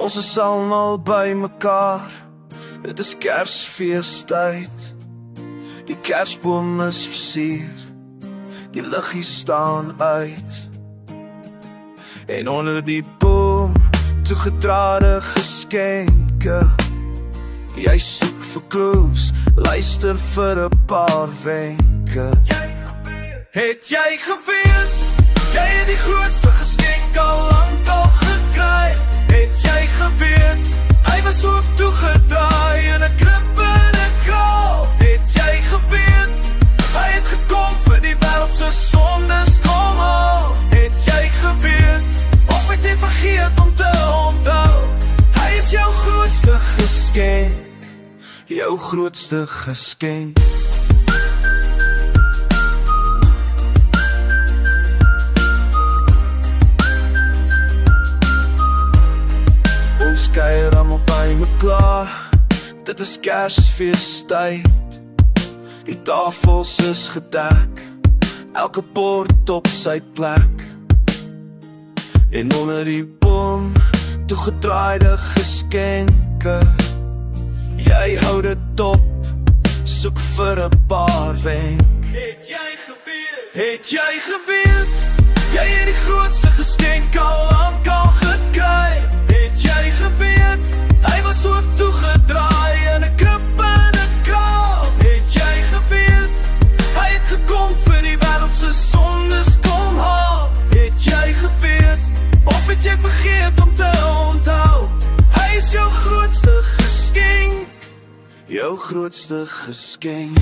Ons is almal by mekaar. Dit is Kersfeestyd. Die kersboom is versier. Die liggies staan uit. En onder die boom toegetrade geskenke. Jy soek vir clues, luister vir 'n paar wenke. Het jy geweet, jy het die grootste geskenk al lank al gekry? Het jy geweet, hy was ook toegedraai in 'n krib en 'n kraal? Het jy geweet, hy het gekom vir die wêreld se sondes kom haal? Het jy geweet, of het jy vergeet om te onthou? Hy is jou grootste geskenk, jou grootste geskenk. Ons kuier almal by mekaar. Dit is Kersfeestyd. Die tafels is gedek, elke bord op sy plek. En onder die boom toegedraaide geskenke. Jy hou dit op, soek vir 'n paar wenk. Het jy geweet, het jy geweet, jy het die grootste geskenk al lank al gekry? Het jy geweet, hy was ook toegedraai in 'n krib en 'n kraal? Het jy geweet, hy het gekom vir die wêreld se sondes kom haal? Het jy geweet, of het jy vergeet om te onthou? Hy is jou grootste geskenk, jou grootste geskenk.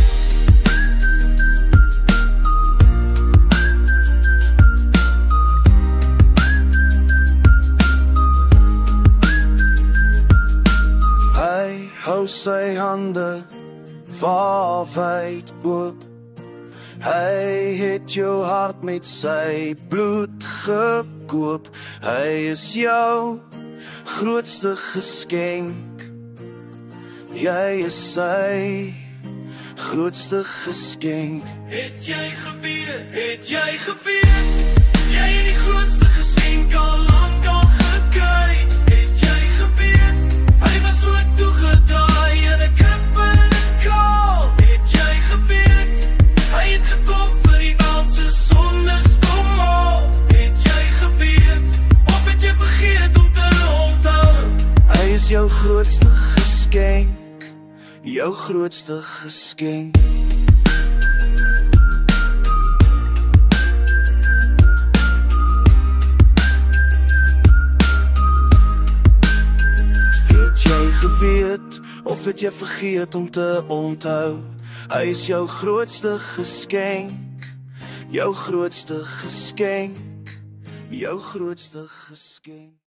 Hy hou sy hande wyd oop. Hy het jou hart met sy bloed gekoop. Hy is jou grootste geskenk. Jy is sy grootste geskenk. Het jy geweet, het jy geweet, jy het die grootste geskenk al lank al gekry? Het jy geweet, hy was ook toegedraai in 'n krib en 'n kraal? Het jy geweet, hy het gekom vir die wêreld se sondes kom haal? Het jy geweet, of het jy vergeet om te onthou? Hy is jou grootste geskenk, jou grootste geskenk. Het jy geweet, of het jy vergeet om te onthou? Hy is jou grootste geskenk, jou grootste geskenk, jou grootste geskenk.